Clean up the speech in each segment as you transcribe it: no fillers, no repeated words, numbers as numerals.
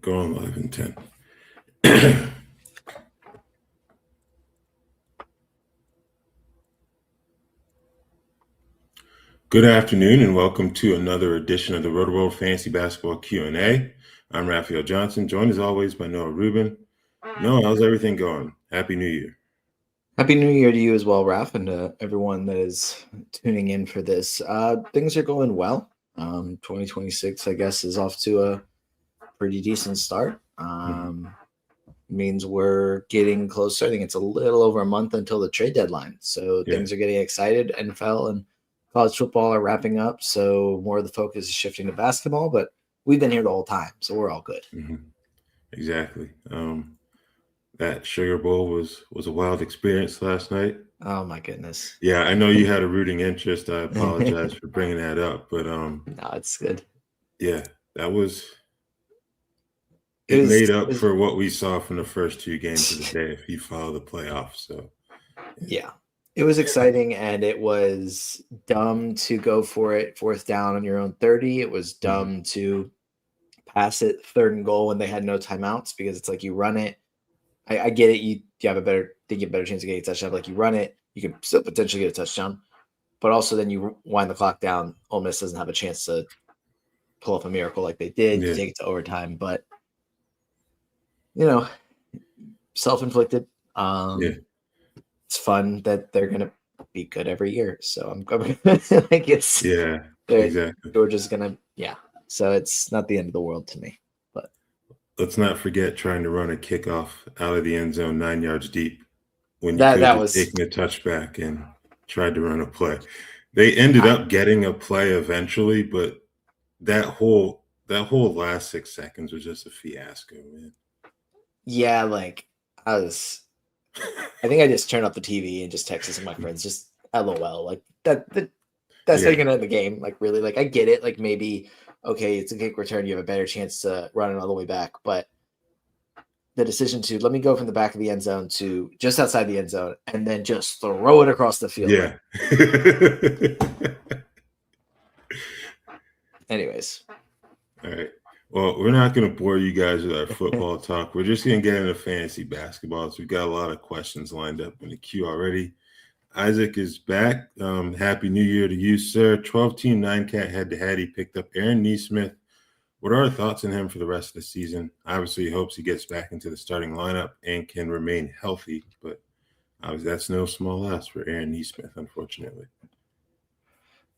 Going live in 10. Good afternoon and welcome to another edition of the Rotoworld Fantasy Basketball Q&A. I'm Raphielle Johnson, joined as always by Noah Rubin. Noah, how's everything going? Happy New Year. Happy New Year to you as well, Raph, and to everyone that is tuning in for this. Things are going well. 2026, I guess, is off to a pretty decent start. Means we're getting closer. I think it's a little over a month until the trade deadline. So things are getting excited. NFL and college football are wrapping up. So more of the focus is shifting to basketball, but we've been here the whole time. So we're all good. Exactly. That Sugar Bowl was a wild experience last night. Oh my goodness. Yeah, I know you had a rooting interest. I apologize for bringing that up, but no, it's good. Yeah, that was it made up for what we saw from the first two games of the day if you follow the playoffs. So yeah. It was exciting, and it was dumb to go for it fourth down on your own 30. It was dumb to pass it third and goal when they had no timeouts, because it's like you run it. I get it. You have a better chance of getting a touchdown. Like you run it, you can still potentially get a touchdown, but also then you wind the clock down. Ole Miss doesn't have a chance to pull off a miracle like they did, take it to overtime. But self-inflicted. It's fun that they're gonna be good every year. So I'm like it's exactly. Georgia's gonna So it's not the end of the world to me. But let's not forget trying to run a kickoff out of the end zone 9 yards deep when you that was taking a touchback and tried to run a play. They ended up getting a play eventually, but that whole last 6 seconds was just a fiasco, man. Yeah, like I think I just turned off the TV and just texted some of my friends, just LOL. Like that's how you're gonna end the game. Like really, like I get it. Like maybe it's a kick return, you have a better chance to run it all the way back. But the decision to let me go from the back of the end zone to just outside the end zone and then just throw it across the field. Yeah. Anyways. All right. Well, we're not going to bore you guys with our football talk. We're just going to get into fantasy basketball. So we've got a lot of questions lined up in the queue already. Isaac is back. Happy New Year to you, sir. 12-team 9-cat head-to-head. He picked up Aaron Nesmith. What are our thoughts on him for the rest of the season? Obviously, he hopes he gets back into the starting lineup and can remain healthy. But obviously, that's no small ask for Aaron Nesmith, unfortunately.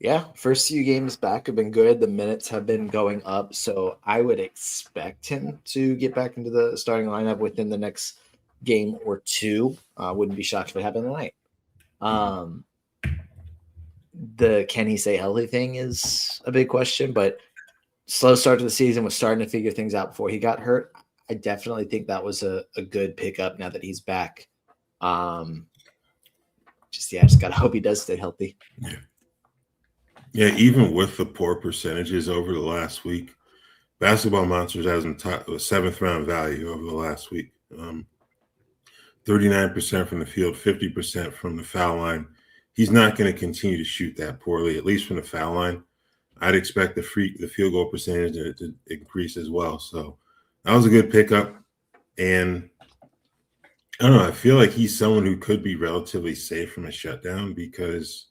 Yeah, first few games back have been good. The minutes have been going up. So I would expect him to get back into the starting lineup within the next game or two. Wouldn't be shocked if it happened tonight. The can he stay healthy thing is a big question, but slow start to the season, was starting to figure things out before he got hurt. I definitely think that was a good pickup now that he's back. Just gotta hope he does stay healthy. Yeah, even with the poor percentages over the last week, Basketball Monsters has him top 7th round value over the last week. 39% from the field, 50% from the foul line. He's not going to continue to shoot that poorly, at least from the foul line. I'd expect the field goal percentage to increase as well. So that was a good pickup. And I don't know, I feel like he's someone who could be relatively safe from a shutdown, because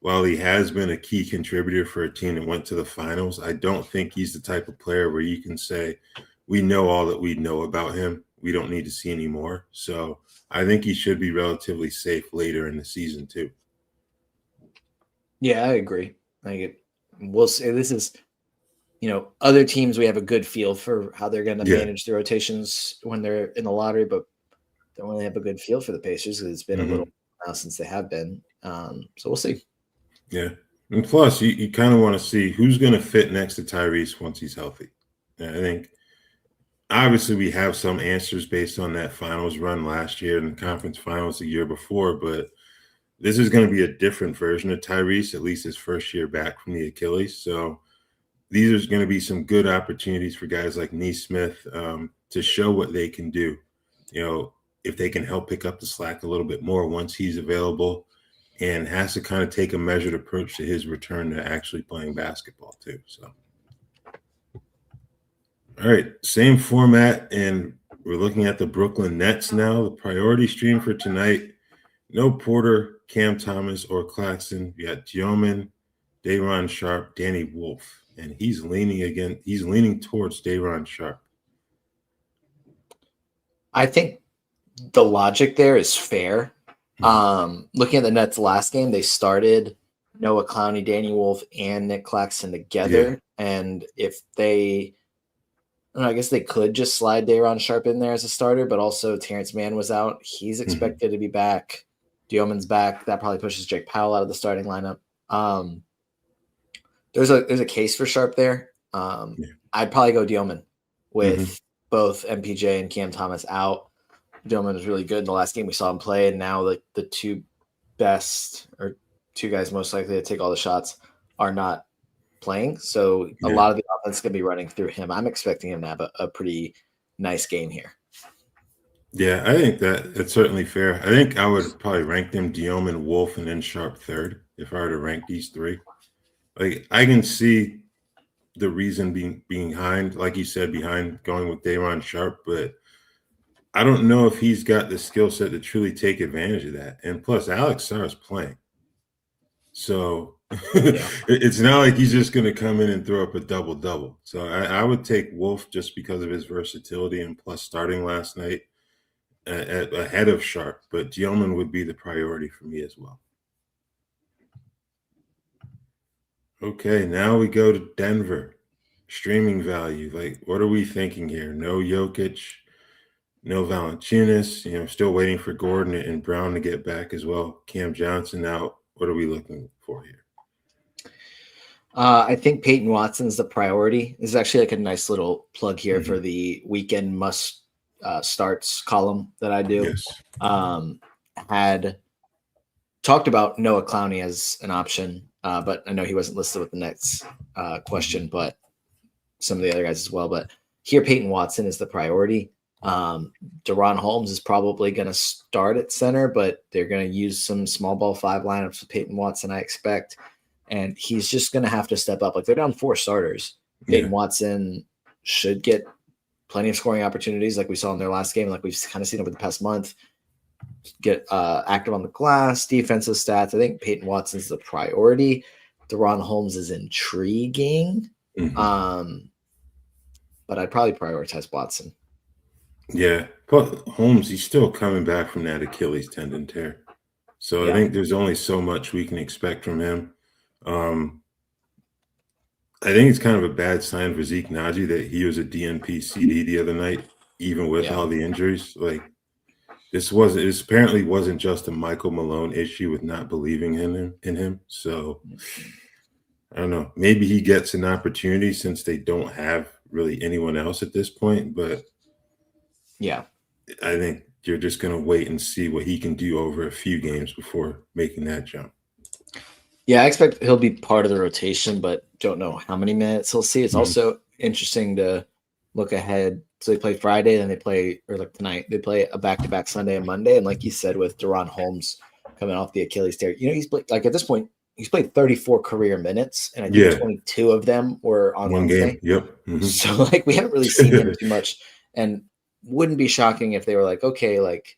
while he has been a key contributor for a team that went to the finals, I don't think he's the type of player where you can say, we know all that we know about him. We don't need to see any more. So I think he should be relatively safe later in the season too. Yeah, I agree. We'll say this is, other teams, we have a good feel for how they're going to manage the rotations when they're in the lottery, but don't really have a good feel for the Pacers because it's been a little now since they have been. So we'll see. Yeah. And plus, you kind of want to see who's going to fit next to Tyrese once he's healthy. And I think obviously we have some answers based on that finals run last year and the conference finals the year before, but this is going to be a different version of Tyrese, at least his first year back from the Achilles. So these are going to be some good opportunities for guys like Nesmith to show what they can do. If they can help pick up the slack a little bit more once he's available, and has to kind of take a measured approach to his return to actually playing basketball too. So, all All right, same format, and we're looking at the Brooklyn Nets now. The priority stream for tonight: no Porter, Cam Thomas, or Claxton. We got Dioman, Day'Ron Sharp, Danny Wolf, and he's leaning towards Day'Ron Sharp. I think the logic there is fair. Looking at the Nets last game, they started Noah Clowney, Danny Wolf, and Nick Claxton together. Yeah. And if they, I guess they could just slide Day'Ron Sharp in there as a starter, but also Terrence Mann was out. He's expected to be back. Dioman's back. That probably pushes Jake Powell out of the starting lineup. There's a case for Sharp there. I'd probably go Dioman with both MPJ and Cam Thomas out. Dillman was really good in the last game we saw him play, and now the two best or two guys most likely to take all the shots are not playing. So a lot of the offense is going to be running through him. I'm expecting him to have a pretty nice game here. Yeah, I think that's certainly fair. I think I would probably rank them Dioman, Wolf, and then Sharp third if I were to rank these three. Like, I can see the reason being behind, like you said, behind going with Day'Ron Sharp, but I don't know if he's got the skill set to truly take advantage of that. And plus, Alex Sarr's playing. So it's not like he's just going to come in and throw up a double-double. So I would take Wolf just because of his versatility and plus starting last night ahead of Sharp. But Dioman would be the priority for me as well. Okay, now we go to Denver. Streaming value. Like, what are we thinking here? No Jokic. No Valanciunas, still waiting for Gordon and Brown to get back as well. Cam Johnson out. What are we looking for here? I think Peyton Watson's the priority. This is actually like a nice little plug here for the weekend must starts column that I do. Yes. Had talked about Noah Clowney as an option, but I know he wasn't listed with the next question, but some of the other guys as well. But here, Peyton Watson is the priority. Deron Holmes is probably going to start at center, but they're going to use some small ball 5 lineups with Peyton Watson, I expect. And he's just going to have to step up. Like, they're down 4 starters. Peyton Watson should get plenty of scoring opportunities like we saw in their last game, like we've kind of seen over the past month. Get active on the glass, defensive stats. I think Peyton Watson's the priority. Deron Holmes is intriguing. But I'd probably prioritize Watson. Yeah, but Holmes, he's still coming back from that Achilles tendon tear. So I think there's only so much we can expect from him. I think it's kind of a bad sign for Zeke Naji that he was a DNP CD the other night, even with all the injuries. Like, this apparently wasn't just a Michael Malone issue with not believing in him. So I don't know. Maybe he gets an opportunity since they don't have really anyone else at this point, but I think you're just going to wait and see what he can do over a few games before making that jump. Yeah, I expect he'll be part of the rotation, but don't know how many minutes he'll see. It's also interesting to look ahead. So they play Friday, then tonight, they play a back-to-back Sunday and Monday. And like you said, with Deron Holmes coming off the Achilles tear, he's played, like, at this point, he's played 34 career minutes, and I think 22 of them were on one Wednesday. Game. Yep. So, like, we haven't really seen him too much. And wouldn't be shocking if they were like, okay, like,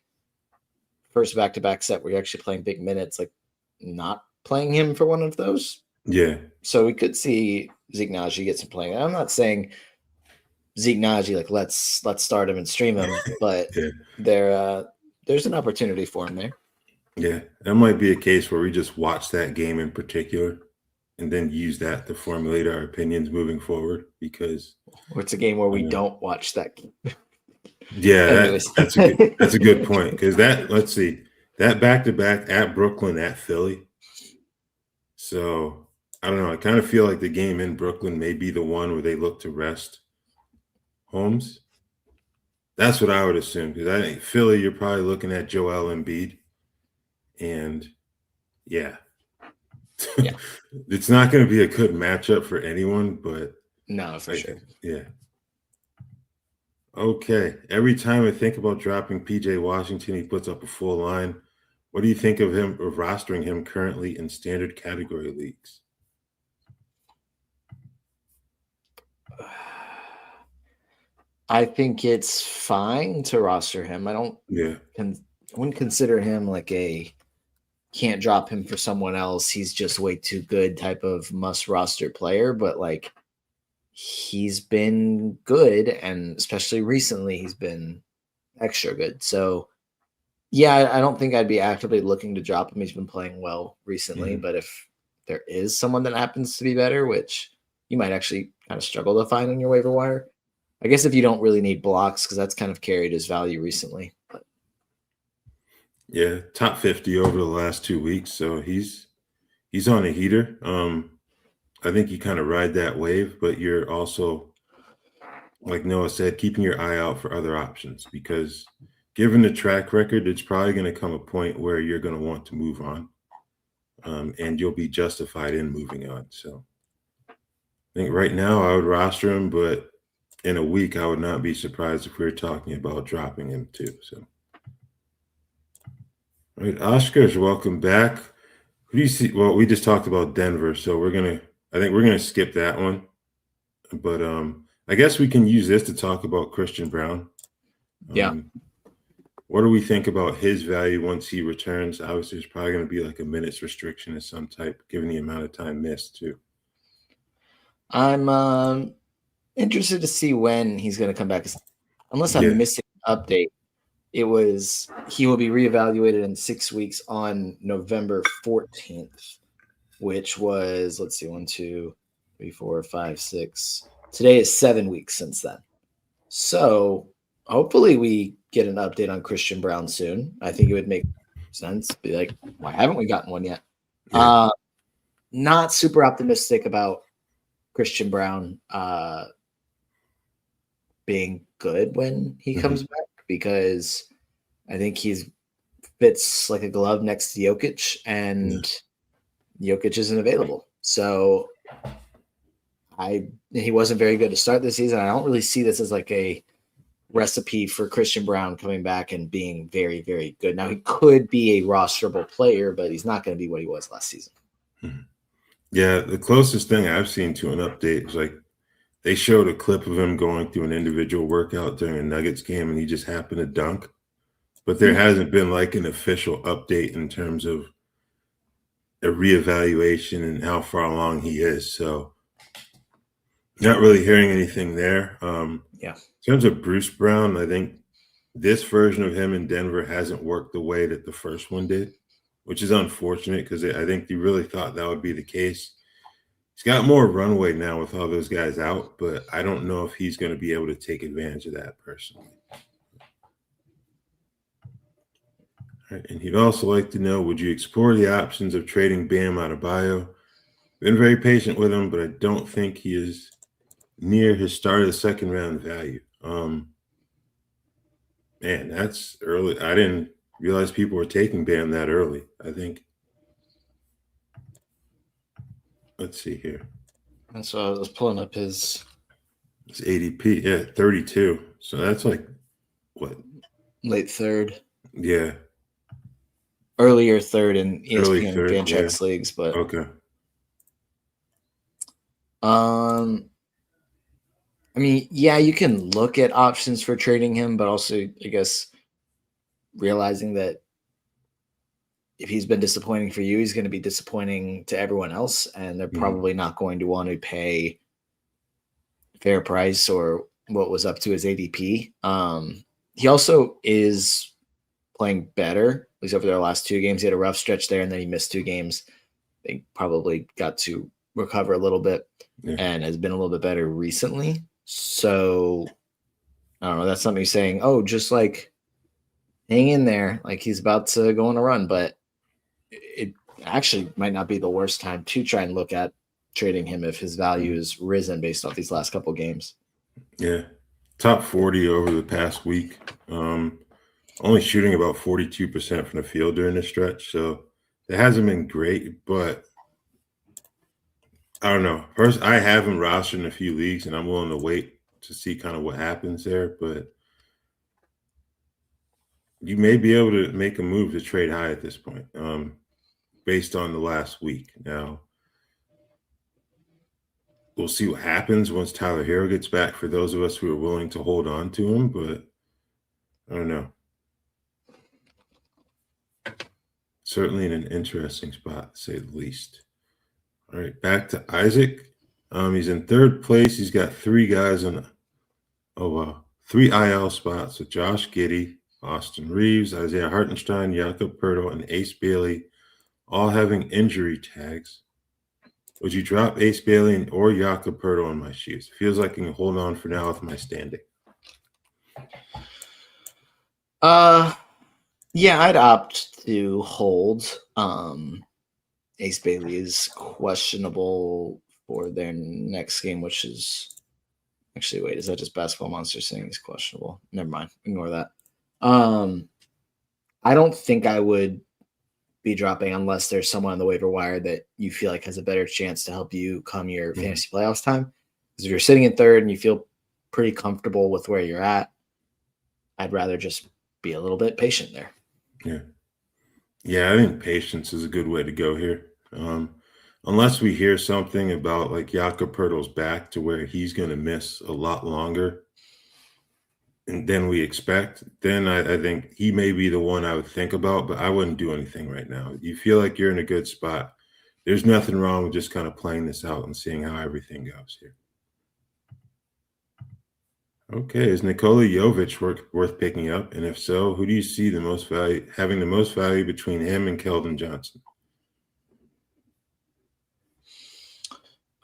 first back-to-back set where you're actually playing big minutes, like, not playing him for one of those. Yeah. So we could see Zeke Naji get some playing. I'm not saying Zeke Naji, like, let's start him and stream him, but there's an opportunity for him there. Yeah, that might be a case where we just watch that game in particular and then use that to formulate our opinions moving forward, because or it's a game where we don't watch that game. Yeah, that's a good point, because let's see, that back-to-back at Brooklyn, at Philly. So I don't know. I kind of feel like the game in Brooklyn may be the one where they look to rest Holmes. That's what I would assume, because I think Philly, you're probably looking at Joel Embiid, and it's not going to be a good matchup for anyone, but no, for sure. Yeah. Okay. Every time I think about dropping PJ Washington, he puts up a full line. What do you think of rostering him currently in standard category leagues? I think it's fine to roster him. Yeah. Wouldn't consider him like a can't drop him for someone else. He's just way too good type of must roster player, but like he's been good, and especially recently he's been extra good. So yeah, I don't think I'd be actively looking to drop him. He's been playing well recently, Mhm. but if there is someone that happens to be better, which you might actually kind of struggle to find on your waiver wire, I guess if you don't really need blocks, because that's kind of carried his value recently. But Yeah, top 50 over the last 2 weeks. So he's on a heater. I think you kind of ride that wave, but you're also, like Noah said, keeping your eye out for other options because given the track record, it's probably going to come a point where you're going to want to move on, and you'll be justified in moving on. So I think right now I would roster him, but in a week I would not be surprised if we were talking about dropping him too. So, all right, Oscars, welcome back. Who do you see? Well, we just talked about Denver, so I think we're gonna skip that one. But I guess we can use this to talk about Christian Brown. yeah, Um, what do we think about his value once he returns? Obviously, there's probably going to be like a minutes restriction of some type, given the amount of time missed too. I'm interested to see when he's going to come back. Unless I'm Yeah. missing an update, he will be reevaluated in 6 weeks on November 14th, which was, let's see, 1, 2, 3, 4, 5, 6. Today is 7 weeks since then. So hopefully we get an update on Christian Brown soon. I think it would make sense. Be like, why haven't we gotten one yet? Yeah. Not super optimistic about Christian Brown being good when he comes back, because I think he's fits like a glove next to Jokic, Yeah. and Jokic isn't available. So he wasn't very good to start the season. I don't really see this as like a recipe for Christian Brown coming back and being very, very good. Now he could be a rosterable player, but he's not going to be what he was last season. Yeah, the closest thing I've seen to an update is like they showed a clip of him going through an individual workout during a Nuggets game and he just happened to dunk. But there hasn't been like an official update in terms of a reevaluation and how far along he is. So not really hearing anything there. Yeah. In terms of Bruce Brown, I think this version of him in Denver hasn't worked the way that the first one did, which is unfortunate because I think they really thought that would be the case. He's got more runway now with all those guys out, but I don't know if he's going to be able to take advantage of that personally. Right, and he'd also like to know, would you explore the options of trading Bam Adebayo? Been very patient with him, but I don't think he is near his start of the second round value. Man, that's early. I didn't realize people were taking Bam that early. I think. Let's see here. And so I was pulling up his It's ADP. Yeah, 32. So that's like what? late third, Yeah, earlier third in early ESPN third. Yeah. Fantrax leagues, but Okay. I mean, yeah, you can look at options for trading him, but also I guess realizing that if he's been disappointing for you, he's going to be disappointing to everyone else, and they're probably not going to want to pay fair price or what was up to his ADP. He also is playing better, at least over their last 2 games. He had a rough stretch there, and then he missed 2 games. They probably got to recover a little bit, and has been a little bit better recently. So I don't know. That's something saying, oh, just like hang in there, like he's about to go on a run, but it actually might not be the worst time to try and look at trading him if his value is risen based off these last couple games. Yeah. Top 40 over the past week. Only shooting about 42% from the field during the stretch. So it hasn't been great, but I don't know. First, I have him rostered in a few leagues, and I'm willing to wait to see kind of what happens there. But you may be able to make a move to trade high at this point, based on the last week. Now, we'll see what happens once Tyler Hero gets back for those of us who are willing to hold on to him, but I don't know. Certainly in an interesting spot, to say the least. All right, back to Isaac. He's in third place. He's got three guys on three IL spots with Josh Giddey, Austin Reeves, Isaiah Hartenstein, Jakob Pertl, and Ace Bailey, all having injury tags. Would you drop Ace Bailey or Jakob Pertl on my sheets? Feels like I can hold on for now with my standing. Yeah, I'd opt to hold. Ace Bailey is questionable for their next game, which is actually, wait, is that just Basketball Monster saying he's questionable? Never mind, ignore that. I don't think I would be dropping unless there's someone on the waiver wire that you feel like has a better chance to help you come your fantasy playoffs time. Because if you're sitting in third and you feel pretty comfortable with where you're at, I'd rather just be a little bit patient there. Yeah, I think patience is a good way to go here. Unless we hear something about like Jakob Pertl's back to where he's going to miss a lot longer than we expect, then I think he may be the one I would think about, but I wouldn't do anything right now. You feel like you're in a good spot. There's nothing wrong with just kind of playing this out and seeing how everything goes here. Okay, is Nikola Jovic worth picking up? And if so, who do you see the most value having the most value between him and Keldon Johnson?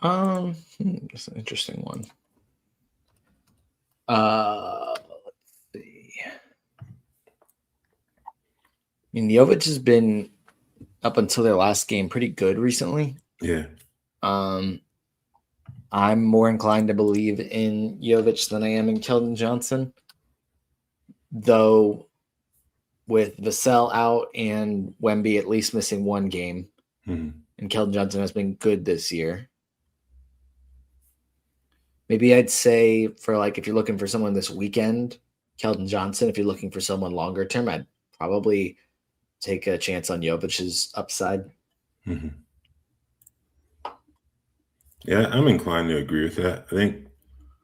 It's an interesting one. Let's see. I mean, Jovic has been up until their last game pretty good recently. Yeah. I'm more inclined to believe in Jovic than I am in Keldon Johnson. Though with Vassell out and Wemby at least missing one game, and Keldon Johnson has been good this year. Maybe I'd say for like if you're looking for someone this weekend, Keldon Johnson. If you're looking for someone longer term, I'd probably take a chance on Jovic's upside. Yeah, I'm inclined to agree with that. I think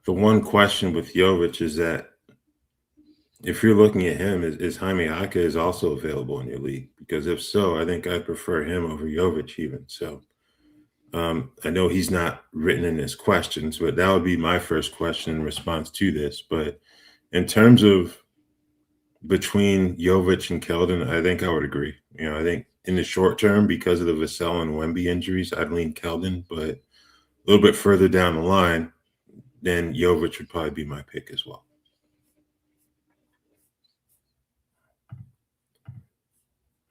the one question with Jovic is that if you're looking at him, is Jaime Jaquez is also available in your league? Because if so, I think I'd prefer him over Jovic even. So I know he's not written in his questions, but that would be my first question in response to this. But in terms of between Jovic and Keldon, I think I would agree. I think in the short term, because of the Vassell and Wemby injuries, I'd lean Keldon, but a little bit further down the line, then Jovic would probably be my pick as well.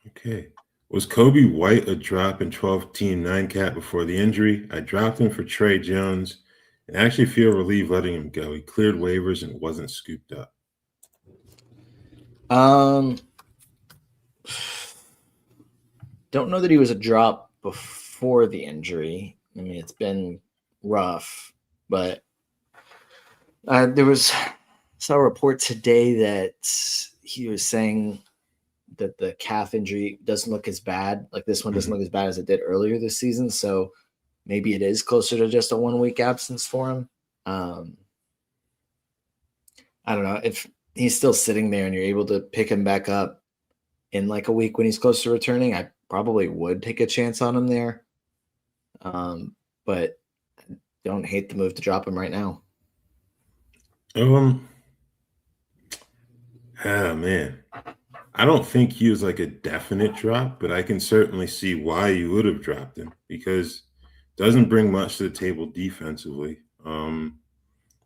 Okay. Was Kobe White a drop in 12-team 9-cat before the injury? I dropped him for Trey Jones and actually feel relieved letting him go. He cleared waivers and wasn't scooped up. Don't know that he was a drop before the injury. I mean, it's been rough, but saw a report today that he was saying that the calf injury doesn't look as bad. Like this one doesn't look as bad as it did earlier this season. So maybe it is closer to just a 1 week absence for him. I don't know if he's still sitting there and you're able to pick him back up in like a week when he's close to returning. I probably would take a chance on him there. But don't hate the move to drop him right now. Oh man. I don't think he was like a definite drop, but I can certainly see why you would have dropped him because it doesn't bring much to the table defensively. And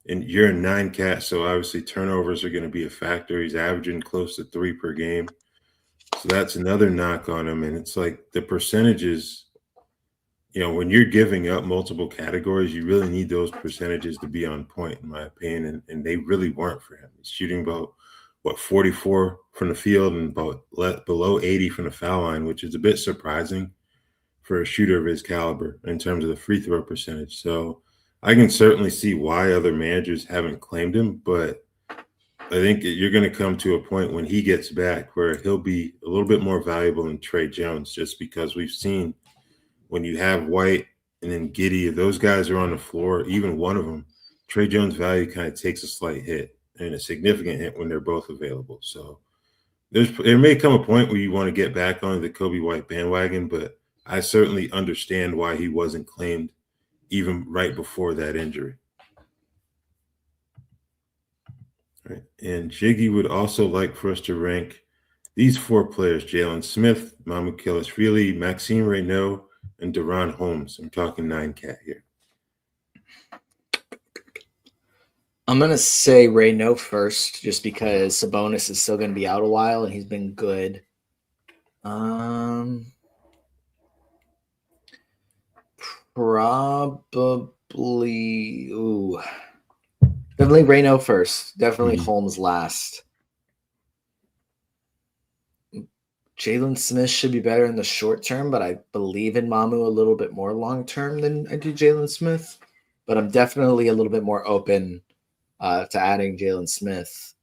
you're a 9-cat, so obviously turnovers are going to be a factor. He's averaging close to 3 per game. So that's another knock on him. And it's like the percentages, when you're giving up multiple categories, you really need those percentages to be on point, in my opinion. And they really weren't for him. He's shooting about 44 from the field and about below 80 from the foul line, which is a bit surprising for a shooter of his caliber in terms of the free throw percentage. So I can certainly see why other managers haven't claimed him, but I think you're going to come to a point when he gets back where he'll be a little bit more valuable than Trey Jones, just because we've seen when you have White and then Giddy, if those guys are on the floor, even one of them, Trey Jones' value kind of takes a slight hit and a significant hit when they're both available. So there may come a point where you want to get back on the Kobe White bandwagon, but I certainly understand why he wasn't claimed even right before that injury. All right. And Jiggy would also like for us to rank these 4 players: Jalen Smith, Mamu Kellis-Freely, Maxime Reynaud, and Deron Holmes. I'm talking 9-cat here. I'm going to say Reynaud first, just because Sabonis is still going to be out a while and he's been good. Probably, definitely Reynaud first. Definitely Holmes last. Jalen Smith should be better in the short term, but I believe in Mamu a little bit more long term than I do Jalen Smith. But I'm definitely a little bit more open to adding Jalen Smith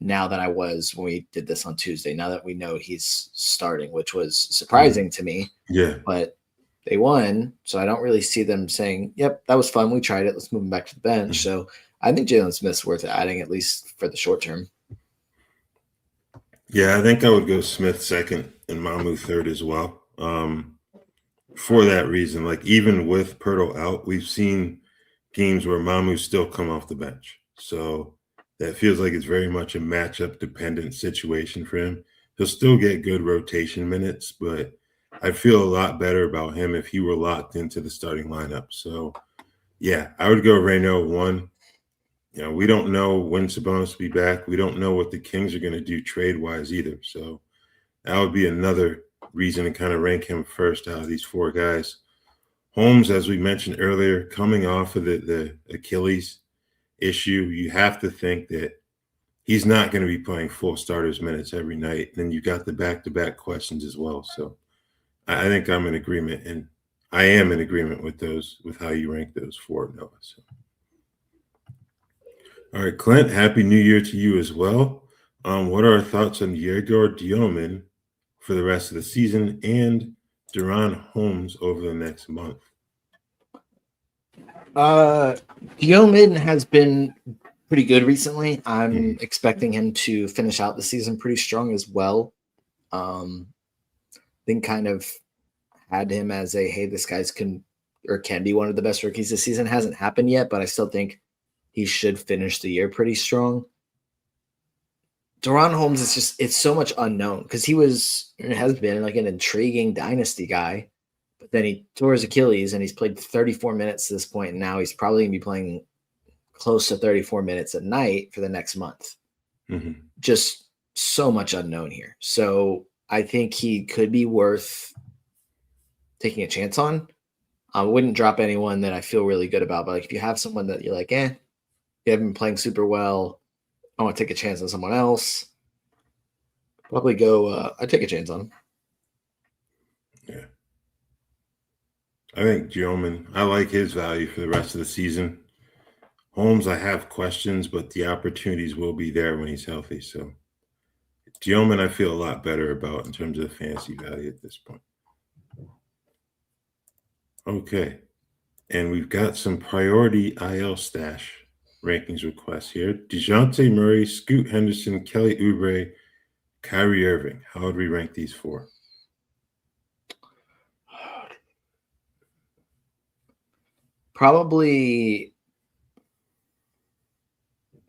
now than I was when we did this on Tuesday. Now that we know he's starting, which was surprising to me. Yeah. But they won, so I don't really see them saying, "Yep, that was fun. We tried it. Let's move him back to the bench." So I think Jalen Smith's worth adding, at least for the short term. Yeah, I think I would go Smith second and Mamu third as well. For that reason, like even with Pirtle out, we've seen games where Mamu's still come off the bench. So that feels like it's very much a matchup dependent situation for him. He'll still get good rotation minutes, but I feel a lot better about him if he were locked into the starting lineup. So yeah, I would go Reynaud 1. We don't know when Sabonis will be back. We don't know what the Kings are going to do trade-wise either. So that would be another reason to kind of rank him first out of these 4 guys. Holmes, as we mentioned earlier, coming off of the Achilles issue, you have to think that he's not going to be playing full starters minutes every night. And then you've got the back-to-back questions as well. So I think I'm in agreement, and I am in agreement with how you rank those 4, Noah. So. All right, Clint, happy New Year to you as well. What are our thoughts on Yegor Dioman for the rest of the season and Deron Holmes over the next month? Dioman has been pretty good recently. I'm expecting him to finish out the season pretty strong as well. Think kind of had him as a, hey, this guy's can be one of the best rookies this season. Hasn't happened yet, but I still think he should finish the year pretty strong. Deron Holmes is it's so much unknown because he has been like an intriguing dynasty guy, but then he tore his Achilles and he's played 34 minutes to this point. And now he's probably going to be playing close to 34 minutes a night for the next month. Just so much unknown here. So I think he could be worth taking a chance on. I wouldn't drop anyone that I feel really good about, but like if you have someone that you're like, you haven't been playing super well, I want to take a chance on someone else, probably go, I'd take a chance on him. Yeah. I think Dioman, I like his value for the rest of the season. Holmes, I have questions, but the opportunities will be there when he's healthy. So Dioman, I feel a lot better about in terms of the fantasy value at this point. Okay. And we've got some priority IL stash rankings requests here. DeJounte Murray, Scoot Henderson, Kelly Oubre, Kyrie Irving. How would we rank these 4? Probably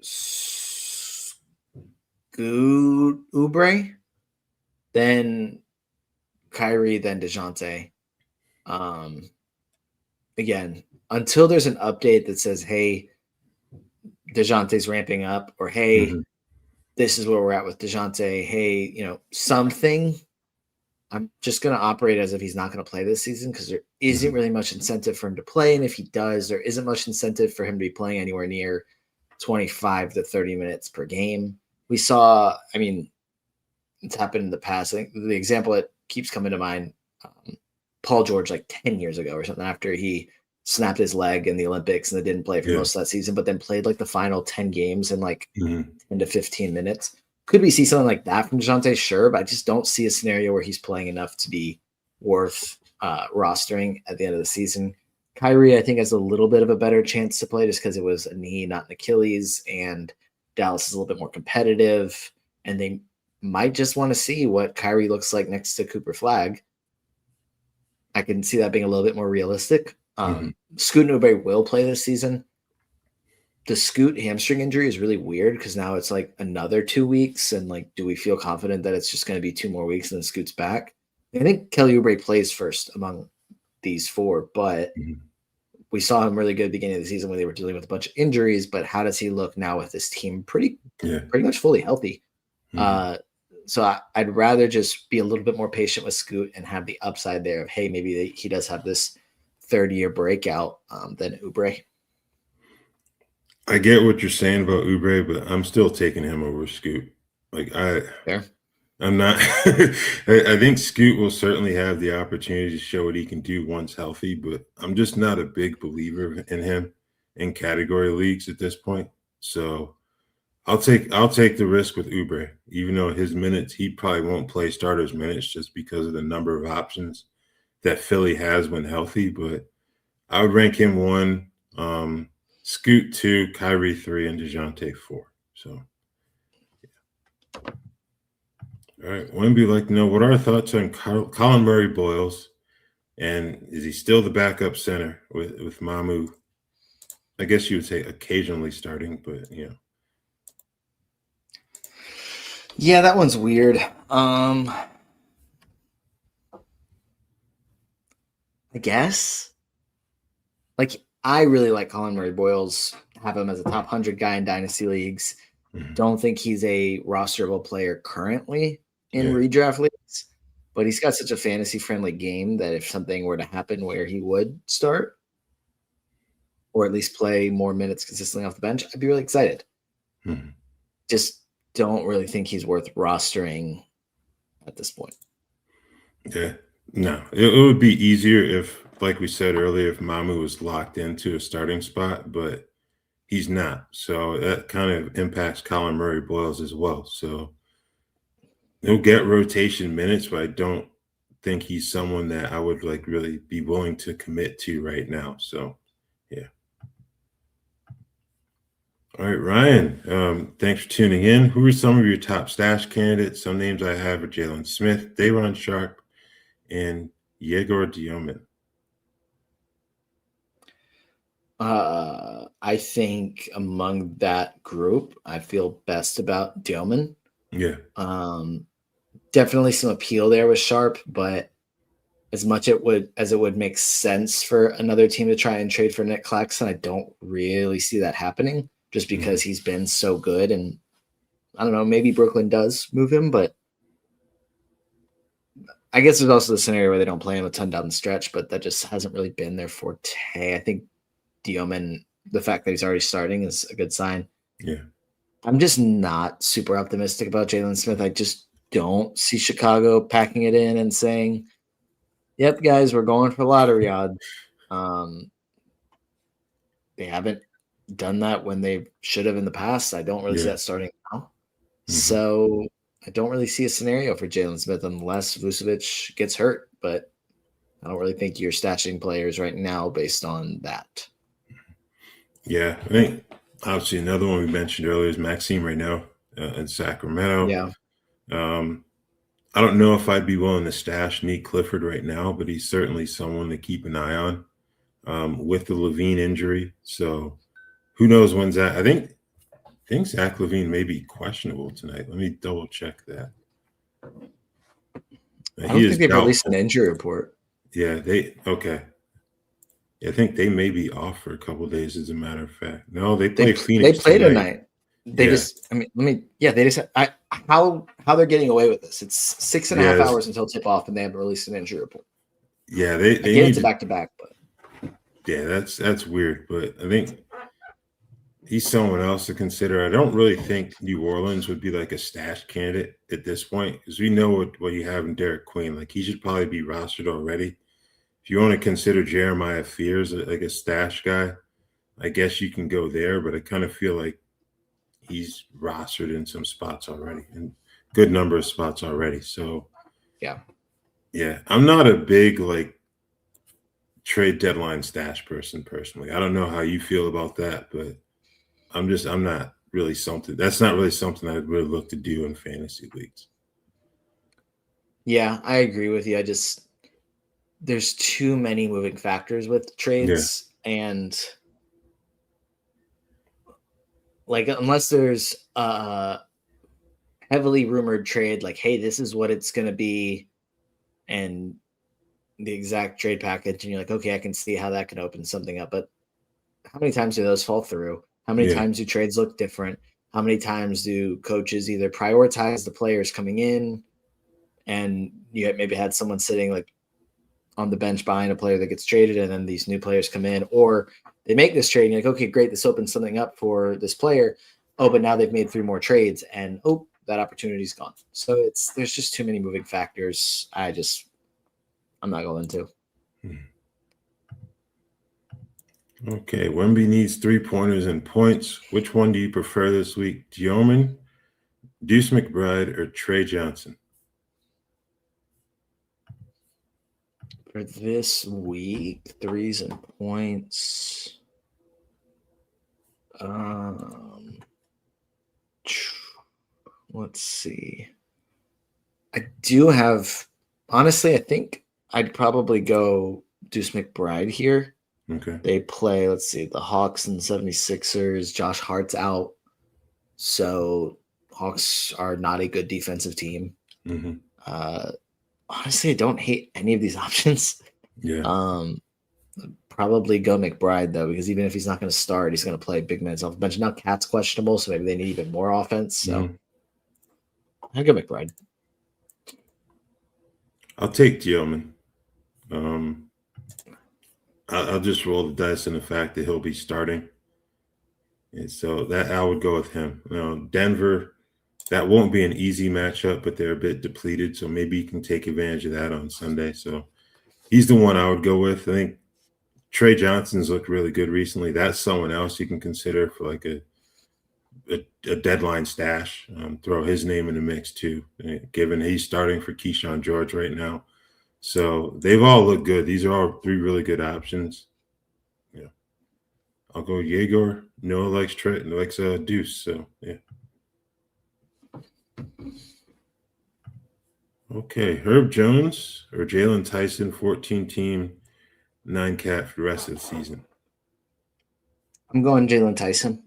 Scoot Oubre, then Kyrie, then DeJounte. Again, until there's an update that says, hey, DeJounte's ramping up, or hey, this is where we're at with DeJounte. Hey, something. I'm just going to operate as if he's not going to play this season because there isn't really much incentive for him to play. And if he does, there isn't much incentive for him to be playing anywhere near 25 to 30 minutes per game. We saw, it's happened in the past. I think the example that keeps coming to mind, Paul George, like 10 years ago or something, after he snapped his leg in the Olympics and they didn't play for most of that season, but then played like the final 10 games in like 10 to 15 minutes. Could we see something like that from DeJounte? Sure, but I just don't see a scenario where he's playing enough to be worth rostering at the end of the season. Kyrie, I think, has a little bit of a better chance to play just because it was a knee, not an Achilles, and Dallas is a little bit more competitive, and they might just want to see what Kyrie looks like next to Cooper Flag. I can see that being a little bit more realistic. Scoot Newberry will play this season. The Scoot hamstring injury is really weird because now it's like another 2 weeks, and like, do we feel confident that it's just going to be 2 more weeks and then Scoot's back? I think Kelly Oubre plays first among these 4, but we saw him really good at the beginning of the season when they were dealing with a bunch of injuries. But how does he look now with this team pretty much fully healthy? So I'd rather just be a little bit more patient with Scoot and have the upside there of, hey, maybe he does have this third-year breakout than Oubre. I get what you're saying about Oubre, but I'm still taking him over Scoot. Like I'm not. I think Scoot will certainly have the opportunity to show what he can do once healthy, but I'm just not a big believer in him in category leagues at this point. So I'll take the risk with Oubre, even though his minutes, he probably won't play starters minutes just because of the number of options that Philly has when healthy. But I would rank him 1, Scoot 2, Kyrie 3, and DeJounte 4. So, yeah. All right. Wemby would like to know, what are our thoughts on Colin Murray Boyles, and is he still the backup center with Mamu? I guess you would say occasionally starting, but Yeah, that one's weird. I guess. Like, I really like Colin Murray Boyles. Have him as a top 100 guy in dynasty leagues. Don't think he's a rosterable player currently in redraft leagues, but he's got such a fantasy-friendly game that if something were to happen where he would start or at least play more minutes consistently off the bench, I'd be really excited. Just don't really think he's worth rostering at this point. Yeah. No, it would be easier if, like we said earlier, if Mamu was locked into a starting spot, but he's not. So that kind of impacts Colin Murray Boyles as well. So he'll get rotation minutes, but I don't think he's someone that I would like really be willing to commit to right now. So, yeah. All right, Ryan, thanks for tuning in. Who are some of your top stash candidates? Some names I have are Jalen Smith, Day'Ron Sharpe, and Yegor Dioman. I think among that group, I feel best about Dioman. Yeah. Definitely some appeal there with Sharpe, but as much as it would make sense for another team to try and trade for Nick Claxton, I don't really see that happening just because he's been so good. And I don't know, maybe Brooklyn does move him, but I guess there's also the scenario where they don't play him a ton down the stretch, but that just hasn't really been their forte. I think Dioman, the fact that he's already starting is a good sign. Yeah. I'm just not super optimistic about Jalen Smith. I just don't see Chicago packing it in and saying, yep, guys, we're going for lottery odds. They haven't done that when they should have in the past. I don't really see that starting now. So I don't really see a scenario for Jalen Smith unless Vucevic gets hurt, but I don't really think you're stashing players right now based on that. Yeah, I think obviously another one we mentioned earlier is Maxime right now in Sacramento. Yeah. I don't know if I'd be willing to stash Nate Clifford right now, but he's certainly someone to keep an eye on with the Levine injury. So who knows when Zach? I think Zach Levine may be questionable tonight. Let me double check that. I don't think they've released an injury report. Yeah, okay. I think they may be off for a couple of days, as a matter of fact. No, they play Phoenix. They played tonight. They just, how they're getting away with this. It's 6.5 hours until tip off, and they haven't released an injury report. Yeah, they get it back to back, but yeah, that's weird. But I think he's someone else to consider. I don't really think New Orleans would be like a stash candidate at this point because we know what you have in Derek Queen. Like he should probably be rostered already. If you want to consider Jeremiah Fears like a stash guy, I guess you can go there. But I kind of feel like he's rostered in some spots already, and good number of spots already. So, yeah, I'm not a big like trade deadline stash person personally. I don't know how you feel about that, but I'm not really something. That's not really something I'd really look to do in fantasy leagues. Yeah, I agree with you. There's too many moving factors with Yeah, trades, and like unless there's a heavily rumored trade, like, hey, this is what it's gonna be, and the exact trade package, and you're like, okay, I can see how that can open something up. But how many times do those fall through? How many yeah, times do trades look different? How many times do coaches either prioritize the players coming in, and you maybe had someone sitting like on the bench behind a player that gets traded, and then these new players come in, or they make this trade and you're like, okay, great, this opens something up for this player. Oh, but now they've made 3 more trades, and oh, that opportunity's gone. So there's just too many moving factors. I'm not going to. Okay, Wemby needs 3-pointers and points. Which one do you prefer this week? Dioman, Deuce McBride, or Trey Johnson? For this week, threes and points. Let's see. I do have, honestly, I think I'd probably go Deuce McBride here. Okay. They play, let's see, the Hawks and 76ers. Josh Hart's out. So Hawks are not a good defensive team. Mm-hmm. Honestly, I don't hate any of these options. Yeah. Probably go McBride, though, because even if he's not going to start, he's going to play big minutes off the bench. Now Cat's questionable, so maybe they need even more offense. So I'll go McBride. I'll take Dioman. I'll just roll the dice in the fact that he'll be starting. And so that I would go with him. Denver, that won't be an easy matchup, but they're a bit depleted. So maybe you can take advantage of that on Sunday. So he's the one I would go with. I think Trey Johnson's looked really good recently. That's someone else you can consider for like a deadline stash. Throw his name in the mix too, given he's starting for Keyshawn George right now. So they've all looked good. These are all 3 really good options. Yeah, I'll go Yegor. Noah likes Trey, likes Deuce. So yeah. Okay, Herb Jones or Jalen Tyson, 14 team, 9 cat for the rest of the season. I'm going Jalen Tyson.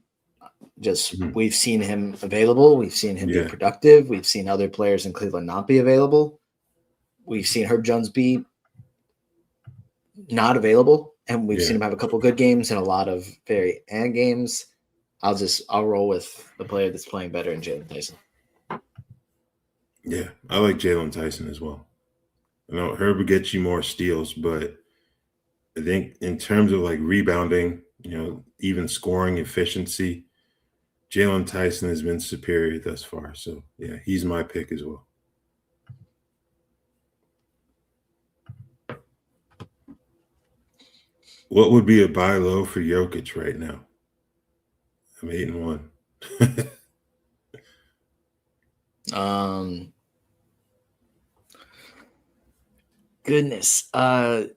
We've seen him available. We've seen him be productive. We've seen other players in Cleveland not be available. We've seen Herb Jones be not available, and we've seen him have a couple good games and a lot of very games. I'll roll with the player that's playing better in Jalen Tyson. Yeah, I like Jalen Tyson as well. I know Herb will get you more steals, but I think in terms of like rebounding, even scoring efficiency, Jalen Tyson has been superior thus far. So yeah, he's my pick as well. What would be a buy low for Jokic right now? I'm 8-1. Goodness. What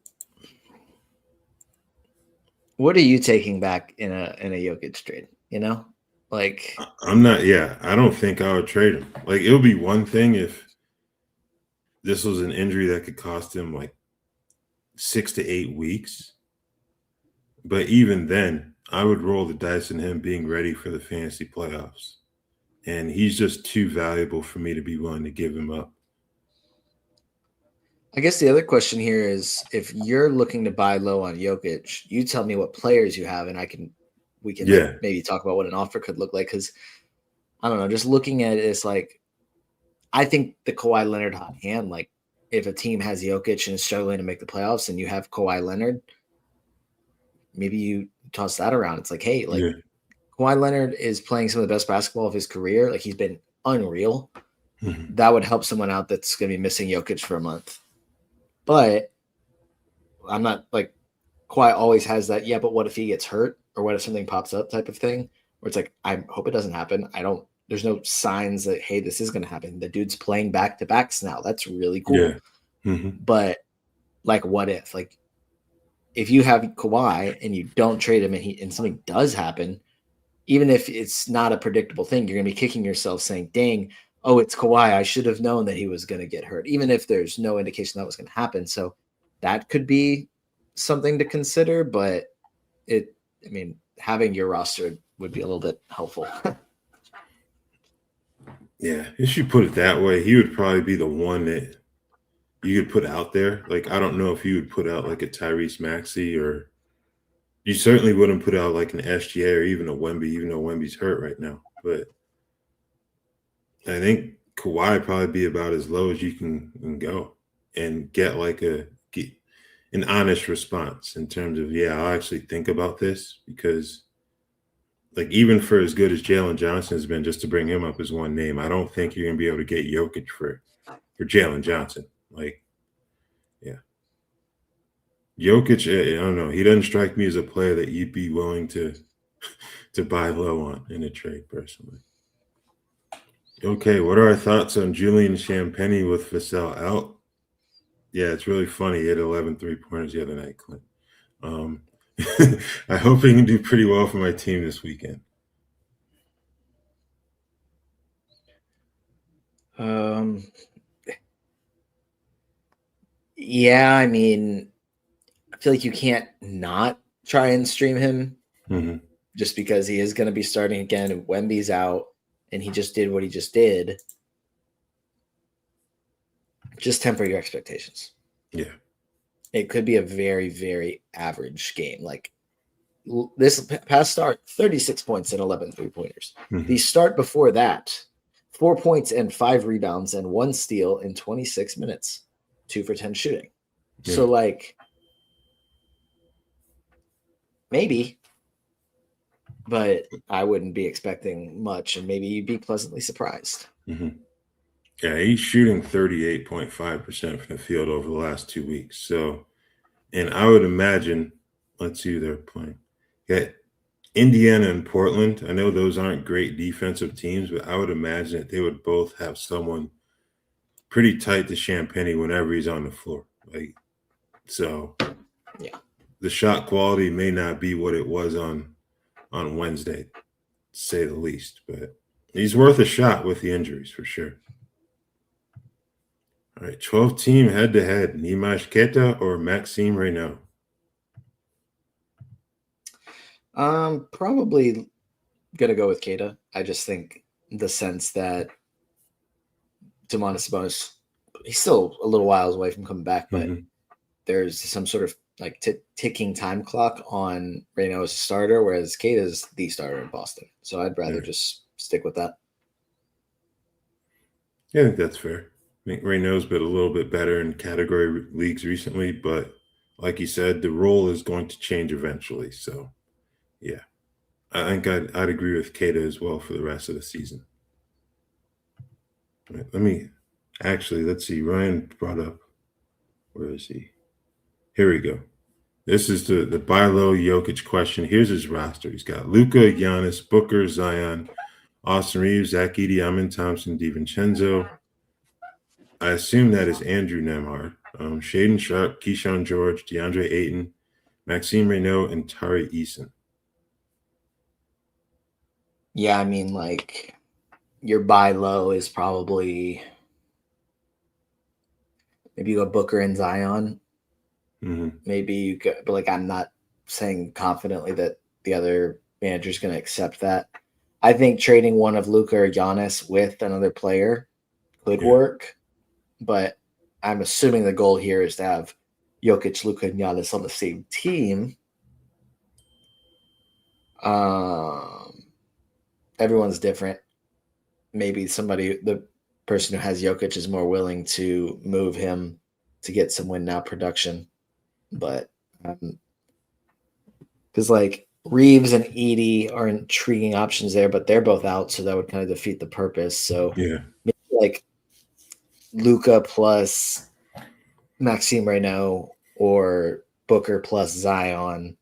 are you taking back in a Jokic trade? Like I'm not. Yeah, I don't think I would trade him. Like it would be one thing if this was an injury that could cost him like 6 to 8 weeks. But even then, I would roll the dice on him being ready for the fantasy playoffs. And he's just too valuable for me to be willing to give him up. I guess the other question here is if you're looking to buy low on Jokic, you tell me what players you have, and we can maybe talk about what an offer could look like. Because I don't know, just looking at it, it's like I think the Kawhi Leonard hot hand. Like if a team has Jokic and is struggling to make the playoffs, and you have Kawhi Leonard, maybe you toss that around. It's like, hey, Kawhi Leonard is playing some of the best basketball of his career. Like he's been unreal. Mm-hmm. That would help someone out that's going to be missing Jokic for a month. But I'm not like Kawhi always has that. Yeah, but what if he gets hurt or what if something pops up type of thing where it's like, I hope it doesn't happen. There's no signs that, hey, this is going to happen. The dude's playing back-to-backs now. That's really cool. Yeah. Mm-hmm. But like, what if? Like, if you have Kawhi and you don't trade him and something does happen, even if it's not a predictable thing, you're going to be kicking yourself saying, dang, oh, it's Kawhi. I should have known that he was going to get hurt, even if there's no indication that was going to happen. So that could be something to consider, but having your roster would be a little bit helpful. Yeah, if you put it that way, he would probably be the one that you could put out there. Like, I don't know if you would put out like a Tyrese Maxey, or you certainly wouldn't put out like an SGA or even a Wemby, even though Wemby's hurt right now. But I think Kawhi would probably be about as low as you can go and get an honest response in terms of, yeah, I'll actually think about this, because like, even for as good as Jalen Johnson has been, just to bring him up as one name, I don't think you're gonna be able to get Jokic for Jalen Johnson. Like, yeah. Jokic, I don't know. He doesn't strike me as a player that you'd be willing to buy low on in a trade, personally. Okay, what are our thoughts on Julian Champagny with Vassell out? Yeah, it's really funny. He had 11 3-pointers the other night, Clint. I hope he can do pretty well for my team this weekend. Yeah, I mean, I feel like you can't not try and stream him just because he is going to be starting again. And Wemby's out, and he just did what he just did. Just temper your expectations. Yeah. It could be a very, very average game. Like this past start, 36 points and 11 3-pointers. The start before that, 4 points and 5 rebounds and 1 steal in 26 minutes, 2 for 10 shooting. Yeah. So, like, maybe, but I wouldn't be expecting much, and maybe you'd be pleasantly surprised. Yeah, he's shooting 38.5% from the field over the last 2 weeks. So, and I would imagine, let's see who they're playing. Yeah, Indiana and Portland. I know those aren't great defensive teams, but I would imagine that they would both have someone pretty tight to Champagny whenever he's on the floor. Like, so yeah, the shot quality may not be what it was on Wednesday, to say the least, but he's worth a shot with the injuries for sure. All right, 12-team head-to-head, Neemias Queta or Maxime Reynaud? Probably gonna go with Queta. I just think the sense that Domantas Sabonis, he's still a little while away from coming back, but there's some sort of like ticking time clock on Reynaud as a starter, whereas Queta's the starter in Boston. So I'd rather just stick with that. Yeah, I think that's fair. I think Reynaud's been a little bit better in category leagues recently, but like you said, the role is going to change eventually. So, yeah, I think I'd agree with Queta as well for the rest of the season. All right, let's see. Ryan brought up, where is he? Here we go. This is the buy low Jokic question. Here's his roster. He's got Luka, Giannis, Booker, Zion, Austin Reeves, Zach Edey, Amin Thompson, DiVincenzo. I assume that is Andrew Nembhard, Shaedon Sharpe, Keyshawn George, DeAndre Ayton, Maxime Reynaud, and Tari Eason. Yeah, I mean, like, your buy low is probably maybe you go Booker and Zion. Maybe you go, but like, I'm not saying confidently that the other manager's going to accept that. I think trading one of Luka or Giannis with another player could work, but I'm assuming the goal here is to have Jokic, Luka, and Giannis on the same team. Everyone's different. Maybe the person who has Jokic is more willing to move him to get some win now production. But because like Reeves and Edey are intriguing options there, but they're both out, so that would kind of defeat the purpose. So maybe like Luka plus Maxime Reynaud or Booker plus Zion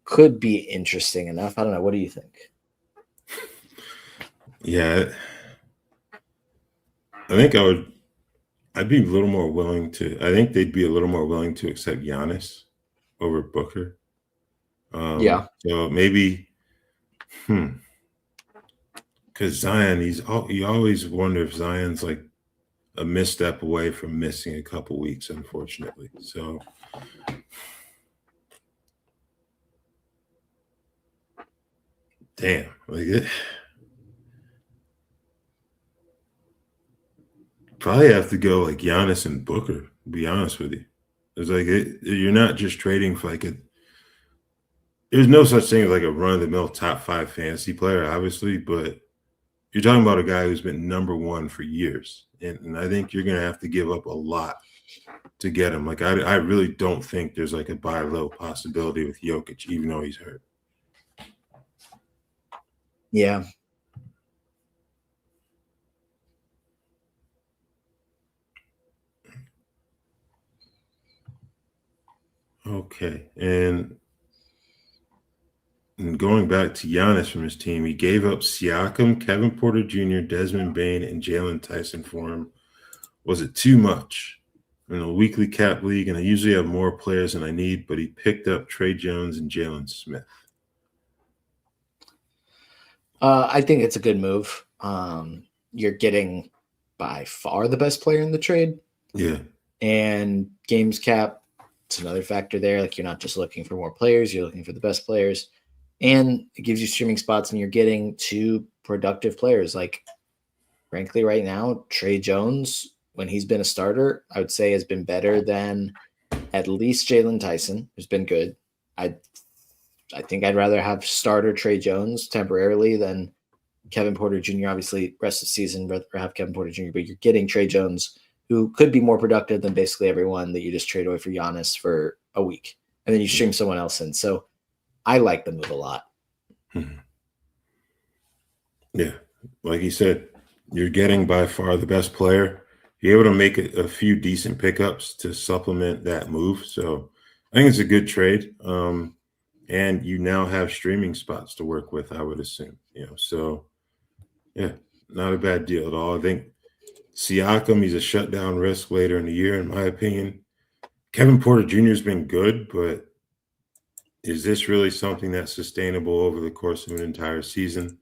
could be interesting enough. I don't know. What do you think? Yeah, I think I'd be a little more willing to. I think they'd be a little more willing to accept Giannis over Booker. Yeah. So maybe, because Zion, you always wonder if Zion's like a misstep away from missing a couple weeks, unfortunately. So, damn, like it. Probably have to go like Giannis and Booker. To be honest with you, it's like you're not just trading for like a. There's no such thing as like a run of the mill top 5 fantasy player, obviously, but you're talking about a guy who's been number 1 for years, and I think you're gonna have to give up a lot to get him. Like I really don't think there's like a buy low possibility with Jokic, even though he's hurt. Yeah. Okay, and going back to Giannis from his team, he gave up Siakam, Kevin Porter Jr., Desmond Bane, and Jalen Tyson for him. Was it too much? In a weekly cap league, and I usually have more players than I need, but he picked up Trey Jones and Jalen Smith. I think it's a good move. You're getting by far the best player in the trade. Yeah. And games cap, it's another factor there. Like you're not just looking for more players, you're looking for the best players. And it gives you streaming spots, and you're getting 2 productive players. Like, frankly, right now, Trey Jones, when he's been a starter, I would say has been better than at least Jalen Tyson, who's been good. I think I'd rather have starter Trey Jones temporarily than Kevin Porter Jr. Obviously, rest of the season, rather have Kevin Porter Jr., but you're getting Trey Jones, who could be more productive than basically everyone that you just trade away for Giannis for a week. And then you stream someone else in. So I like the move a lot. Yeah. Like you said, you're getting by far the best player. You're able to make a few decent pickups to supplement that move. So I think it's a good trade. And you now have streaming spots to work with, I would assume. So yeah, not a bad deal at all. I think Siakam, he's a shutdown risk later in the year, in my opinion. Kevin Porter Jr. has been good, but is this really something that's sustainable over the course of an entire season?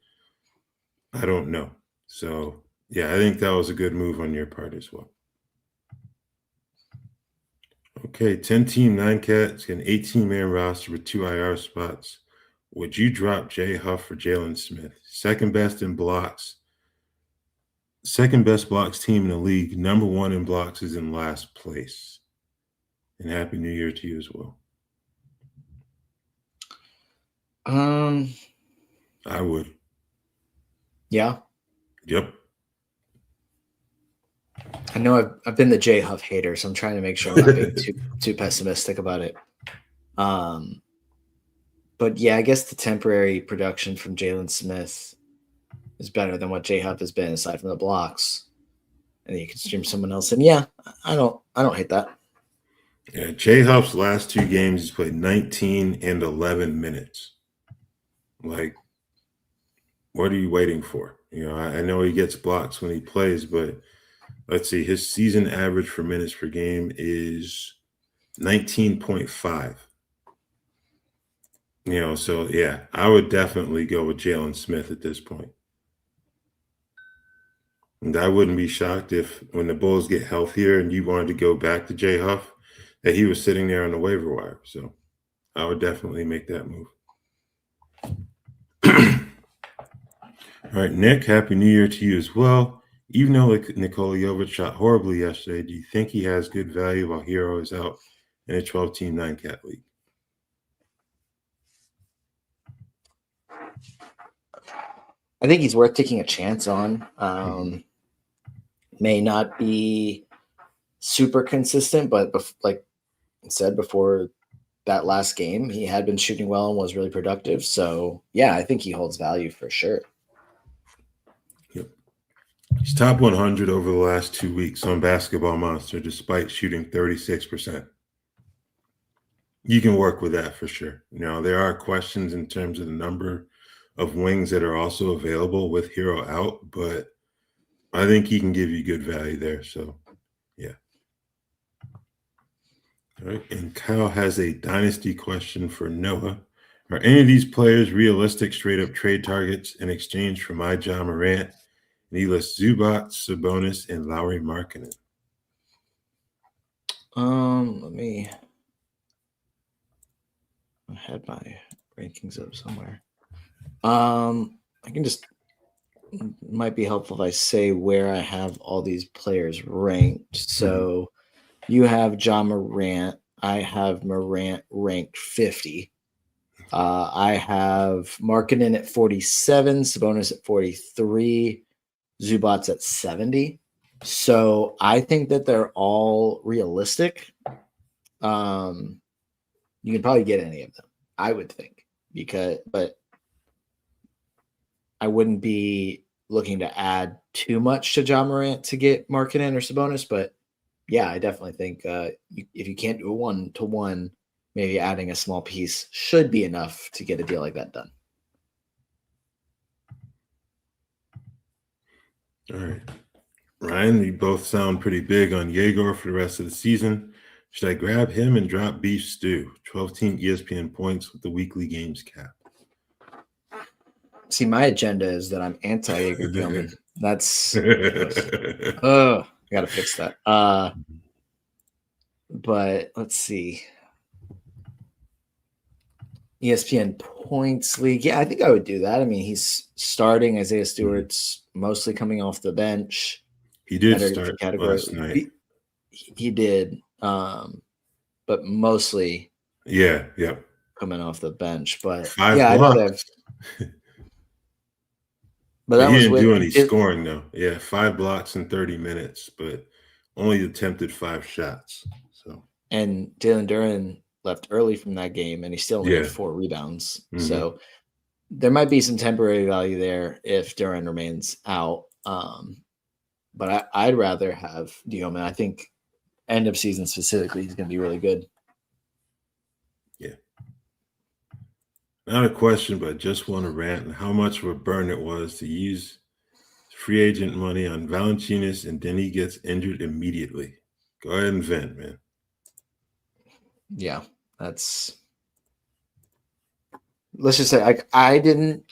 I don't know. So, yeah, I think that was a good move on your part as well. Okay, 10-team 9-cat, an 18-man roster with 2 IR spots. Would you drop Jay Huff for Jalen Smith? Second best in blocks. Second best blocks team in the league. Number 1 in blocks is in last place. And Happy New Year to you as well. I would. Yeah. Yep. I know I've been the J Huff hater, so I'm trying to make sure I'm not being too pessimistic about it. But yeah, I guess the temporary production from Jalen Smith is better than what J Huff has been, aside from the blocks. And then you can stream someone else. And yeah, I don't hate that. Yeah, J Huff's last 2 games, he's played 19 and 11 minutes. Like, what are you waiting for? I know he gets blocks when he plays, but let's see, his season average for minutes per game is 19.5. So yeah, I would definitely go with Jalen Smith at this point. And I wouldn't be shocked if when the Bulls get healthier and you wanted to go back to J Huff, that he was sitting there on the waiver wire. So I would definitely make that move. All right, Nick, Happy New Year to you as well. Even though Nikola Jovic shot horribly yesterday, do you think he has good value while Hero is out in a 12-team 9-cat league? I think he's worth taking a chance on. May not be super consistent, but like I said before that last game, he had been shooting well and was really productive. So yeah, I think he holds value for sure. Yep. He's top 100 over the last 2 weeks on Basketball Monster, despite shooting 36%. You can work with that for sure. There are questions in terms of the number of wings that are also available with Hero out, but I think he can give you good value there. So, yeah. All right. And Kyle has a dynasty question for Noah. Are any of these players realistic straight up trade targets in exchange for my John Morant? And he lists Zubac, Sabonis, and Lowry Markkinen. Let me. I had my rankings up somewhere. I can just. Might be helpful if I say where I have all these players ranked. So you have John Morant. I have Morant ranked 50. I have Markkinen at 47, Sabonis at 43, Zubac's at 70. So I think that they're all realistic. You can probably get any of them, I would think, but I wouldn't be looking to add too much to John Morant to get Markkinen or Sabonis. But yeah, I definitely think if you can't do a 1-to-1, maybe adding a small piece should be enough to get a deal like that done. All right. Ryan, we both sound pretty big on Yegor for the rest of the season. Should I grab him and drop Beef Stew? 12-team ESPN points with the weekly games cap. See, my agenda is that I'm anti-Jaeger Gilman. That's I gotta fix that. But let's see. ESPN points league. Yeah, I think I would do that. I mean, he's starting. Isaiah Stewart's mostly coming off the bench. He did start last night. He did, but mostly coming off the bench. But I know that. But he didn't do any scoring though. Yeah, 5 blocks in 30 minutes, but only attempted 5 shots. So and Jalen Duren left early from that game, and he still only had 4 rebounds. So there might be some temporary value there if Duren remains out. But I'd rather have Diome. I think end of season specifically, he's going to be really good. Yeah. Not a question, but just want to rant on how much of a burn it was to use free agent money on Valanciunas, and then he gets injured immediately. Go ahead and vent, man. Yeah, let's just say I didn't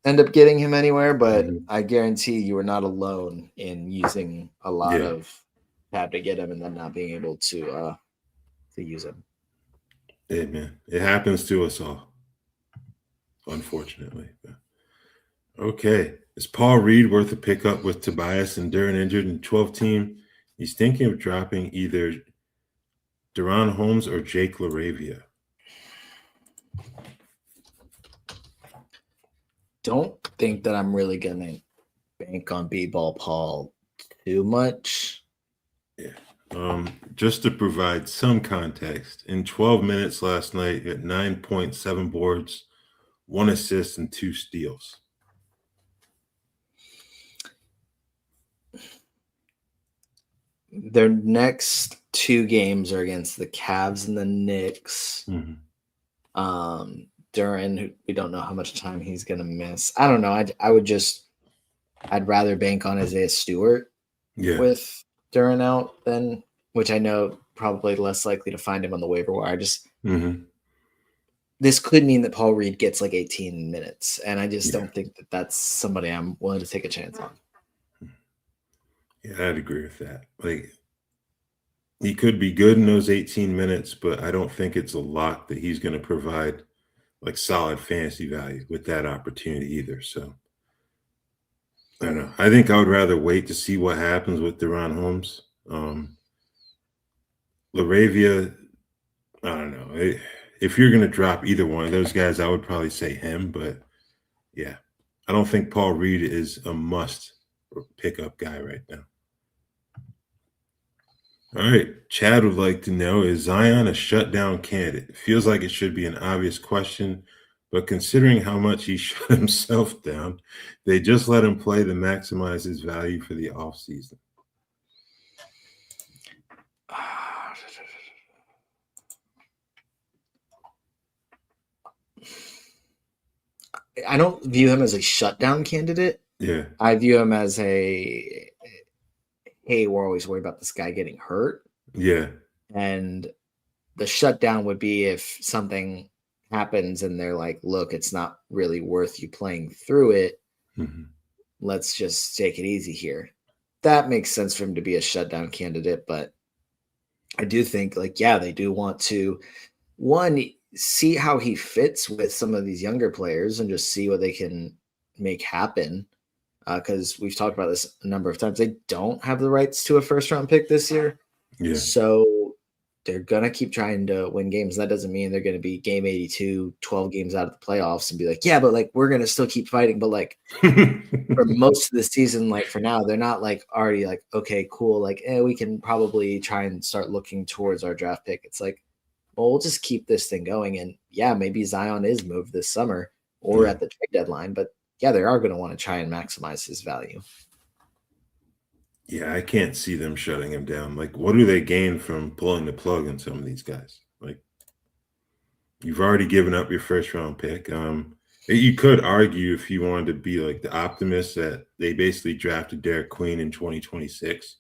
end up getting him anywhere, but I guarantee you were not alone in using a lot of tab to get him and then not being able to use him. Yeah, man. It happens to us all, unfortunately. Okay. Is Paul Reed worth a pickup with Tobias and Duren injured in 12-team? He's thinking of dropping either Deron Holmes or Jake LaRavia. Don't think that I'm really going to bank on B-Ball Paul too much. Yeah. Just to provide some context, in 12 minutes last night, he had 9.7 boards, 1 assist, and 2 steals. Their next 2 games are against the Cavs and the Knicks. Duren, we don't know how much time he's going to miss. I don't know. I'd rather bank on Isaiah Stewart with Duren out than, which I know probably less likely to find him on the waiver wire. This could mean that Paul Reed gets like 18 minutes, and I just don't think that that's somebody I'm willing to take a chance on. Yeah, I'd agree with that. Like, he could be good in those 18 minutes, but I don't think it's a lock that he's going to provide like solid fantasy value with that opportunity either. So I don't know. I think I would rather wait to see what happens with Deron Holmes. LaRavia, I don't know. If you're going to drop either one of those guys, I would probably say him. But yeah, I don't think Paul Reed is a must pickup guy right now. All right. Chad would like to know, is Zion a shutdown candidate? It feels like it should be an obvious question, but considering how much he shut himself down, they just let him play to maximize his value for the offseason. I don't view him as a shutdown candidate. Yeah. I view him as hey, we're always worried about this guy getting hurt. Yeah. And the shutdown would be if something happens and they're like, look, it's not really worth you playing through it. Mm-hmm. Let's just take it easy here. That makes sense for him to be a shutdown candidate, but I do think they do want to see how he fits with some of these younger players and just see what they can make happen. Because we've talked about this a number of times. They don't have the rights to a first-round pick this year. Yeah. So they're going to keep trying to win games. That doesn't mean they're going to be game 82, 12 games out of the playoffs and be like, yeah, but we're going to still keep fighting. But for most of the season, for now, they're not already okay, cool. We can probably try and start looking towards our draft pick. It's well, we'll just keep this thing going. And yeah, maybe Zion is moved this summer or at the trade deadline, but yeah, they are going to want to try and maximize his value. Yeah, I can't see them shutting him down. What do they gain from pulling the plug on some of these guys? You've already given up your first round pick. You could argue, if you wanted to be the optimist, that they basically drafted Derek Queen in 2026,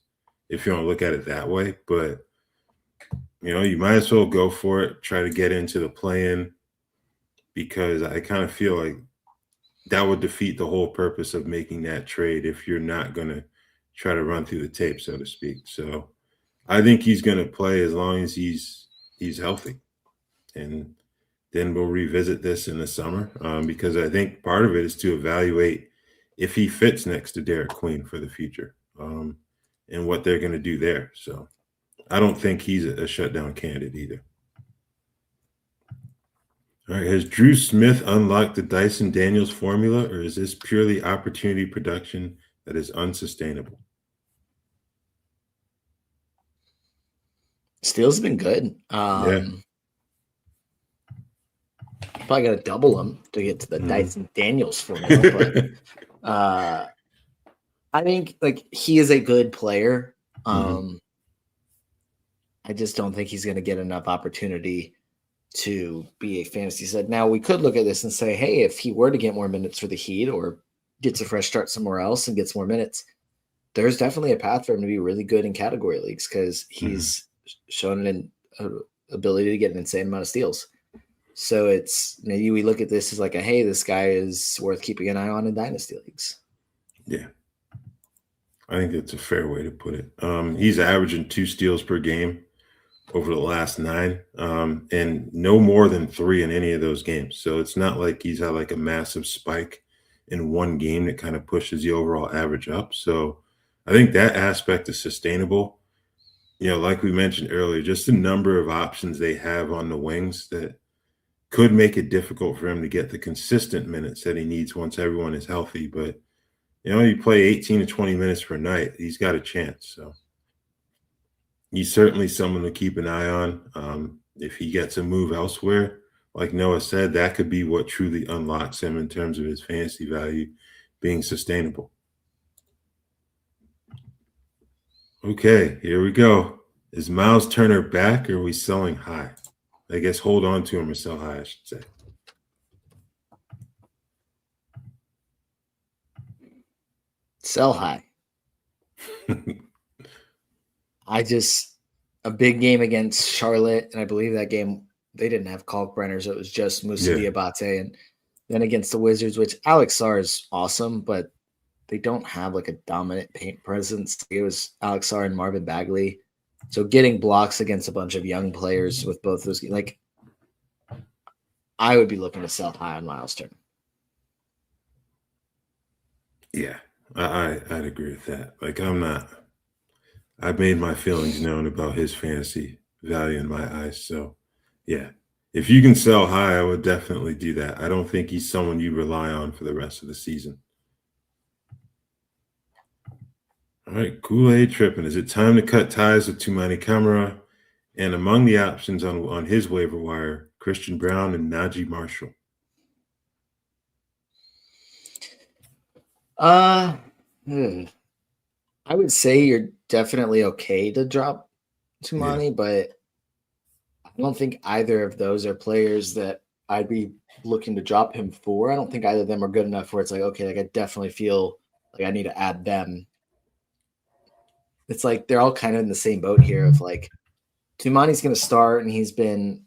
if you want to look at it that way. But you might as well go for it, try to get into the play-in, because I kind of feel like that would defeat the whole purpose of making that trade if you're not going to try to run through the tape, so to speak. So I think he's going to play as long as he's healthy. And then we'll revisit this in the summer, because I think part of it is to evaluate if he fits next to Derek Queen for the future, and what they're going to do there. So I don't think he's a shutdown candidate either. All right, has Drew Smith unlocked the Dyson Daniels formula, or is this purely opportunity production that is unsustainable? Steals have been good. Yeah. Probably got to double him to get to the Dyson Daniels formula. But I think he is a good player. I just don't think he's going to get enough opportunity to be a fantasy set. Now, we could look at this and say, hey, if he were to get more minutes for the Heat or gets a fresh start somewhere else and gets more minutes, there's definitely a path for him to be really good in category leagues, because he's shown an ability to get an insane amount of steals. So it's maybe we look at this as hey, this guy is worth keeping an eye on in dynasty leagues. Yeah. I think that's a fair way to put it. He's averaging 2 steals per game over the last 9, and no more than 3 in any of those games. So it's not like he's had a massive spike in one game that kind of pushes the overall average up. So I think that aspect is sustainable. Like we mentioned earlier, just the number of options they have on the wings that could make it difficult for him to get the consistent minutes that he needs once everyone is healthy. But, you play 18 to 20 minutes per night, he's got a chance. So he's certainly someone to keep an eye on. If he gets a move elsewhere, like Noah said, that could be what truly unlocks him in terms of his fantasy value being sustainable. Okay, here we go. Is Miles Turner back, or are we selling high? I guess hold on to him or sell high, I should say. Sell high. A big game against Charlotte, and I believe that game they didn't have Kalkbrenner, so it was just Moussa Diabate, and then against the Wizards, which Alex Sarr is awesome, but they don't have a dominant paint presence. It was Alex Sarr and Marvin Bagley. So getting blocks against a bunch of young players with both those, I would be looking to sell high on Miles Turner. Yeah, I'd agree with that. I've made my feelings known about his fantasy value in my eyes. So yeah, if you can sell high, I would definitely do that. I don't think he's someone you rely on for the rest of the season. All right, Kool-Aid tripping. Is it time to cut ties with Toumani Camara? And among the options on his waiver wire, Christian Brown and Najee Marshall. I would say you're definitely okay to drop Toumani, but I don't think either of those are players that I'd be looking to drop him for. I don't think either of them are good enough where it's okay, I definitely feel like I need to add them. It's they're all kind of in the same boat here of Tumani's going to start, and he's been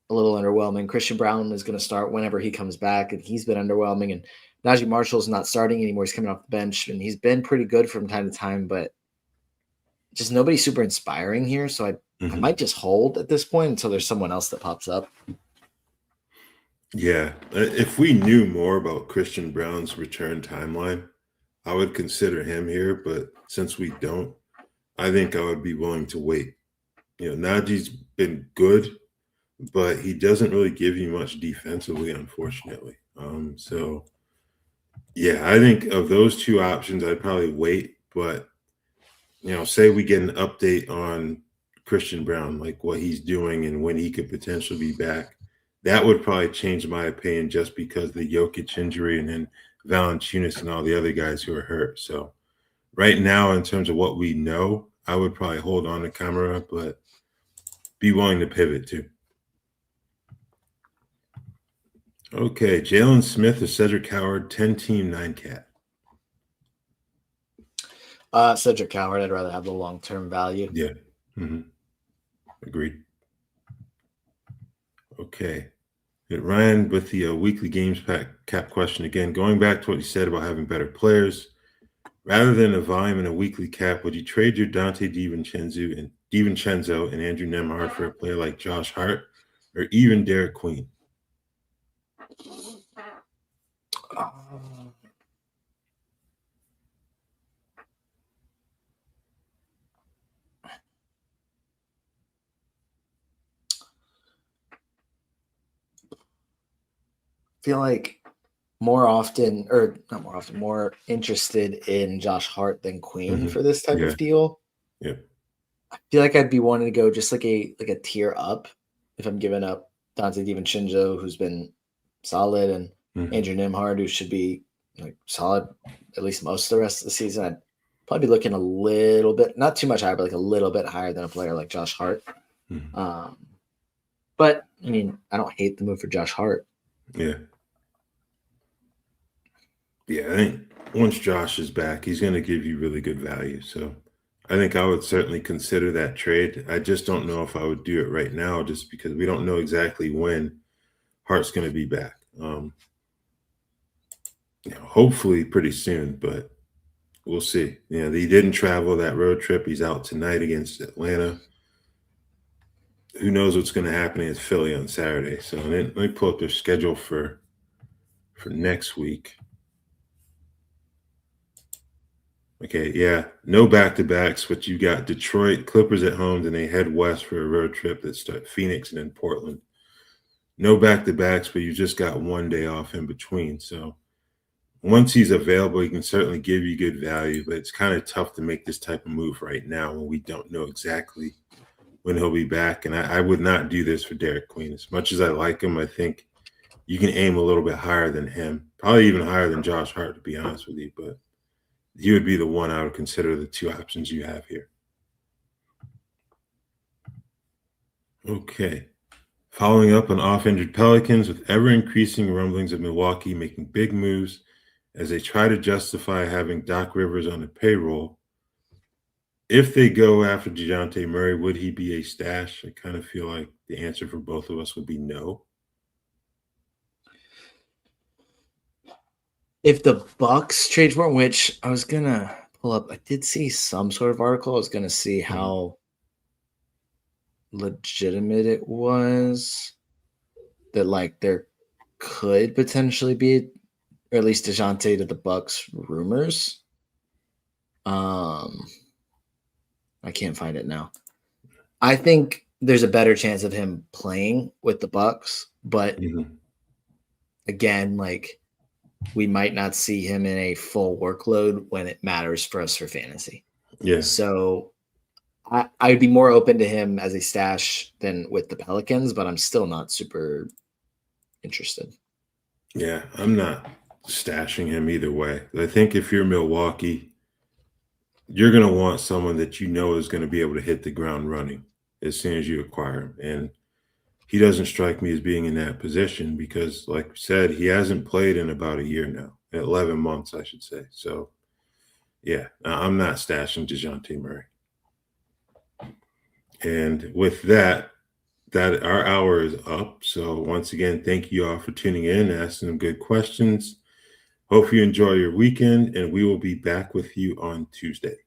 a little underwhelming. Christian Brown is going to start whenever he comes back, and he's been underwhelming. And Najee Marshall's not starting anymore. He's coming off the bench, and he's been pretty good from time to time, but just nobody's super inspiring here. So I might just hold at this point until there's someone else that pops up. Yeah. If we knew more about Christian Brown's return timeline, I would consider him here. But since we don't, I think I would be willing to wait. Najee's been good, but he doesn't really give you much defensively, unfortunately. So, yeah, I think of those two options, I'd probably wait. But, say we get an update on Christian Brown, like what he's doing and when he could potentially be back. That would probably change my opinion just because of the Jokic injury and then Valanciunas and all the other guys who are hurt. So right now, in terms of what we know, I would probably hold on to Camara, but be willing to pivot too. Okay, Jalen Smith or Cedric Howard, 10-team 9-cat. Cedric Howard, I'd rather have the long-term value. Yeah. Agreed. Okay. Ryan with the weekly games cap question again. Going back to what you said about having better players, rather than a volume and a weekly cap, would you trade your Dante DiVincenzo and Andrew Nembhard for a player like Josh Hart or even Derek Queen? Feel like more interested in Josh Hart than Queen for this type of deal. Yeah. I feel like I'd be wanting to go just like a tier up if I'm giving up Dante DiVincenzo, who's been solid, and Andrew Nembhard, who should be like solid at least most of the rest of the season. I'd probably be looking a little bit, not too much higher, but like a little bit higher than a player like Josh Hart. But I mean, I don't hate the move for Josh Hart. Yeah. Yeah, I think once Josh is back, he's going to give you really good value. So I think I would certainly consider that trade. I just don't know if I would do it right now just because we don't know exactly when Hart's going to be back. Hopefully pretty soon, but we'll see. He didn't travel that road trip. He's out tonight against Atlanta. Who knows what's going to happen against Philly on Saturday. So let me pull up their schedule for next week. Okay, yeah, no back-to-backs, but you got Detroit, Clippers at home, then they head west for a road trip that starts Phoenix and then Portland. No back-to-backs, but you just got one day off in between. So once he's available, he can certainly give you good value, but it's kind of tough to make this type of move right now when we don't know exactly when he'll be back. And I would not do this for Derek Queen. As much as I like him, I think you can aim a little bit higher than him, probably even higher than Josh Hart, to be honest with you, but he would be the one I would consider the two options you have here. Okay. Following up on off-injured Pelicans, with ever-increasing rumblings of Milwaukee making big moves as they try to justify having Doc Rivers on the payroll. If they go after DeJounte Murray, would he be a stash? I kind of feel like the answer for both of us would be no. If the Bucks trade for him, which I was gonna pull up, I did see some sort of article. I was gonna see how legitimate it was that like there could potentially be, or at least DeJounte to the Bucks rumors. I can't find it now. I think there's a better chance of him playing with the Bucks, but again, like we might not see him in a full workload when it matters for us for fantasy. Yeah. So I'd be more open to him as a stash than with the Pelicans, but I'm still not super interested. Yeah, I'm not stashing him either way. I think if you're Milwaukee, you're going to want someone that you know is going to be able to hit the ground running as soon as you acquire him. And he doesn't strike me as being in that position because, like I said, he hasn't played in about a year now, 11 months, I should say. So, yeah, I'm not stashing DeJounte Murray. And with that, our hour is up. So once again, thank you all for tuning in, asking some good questions. Hope you enjoy your weekend, and we will be back with you on Tuesday.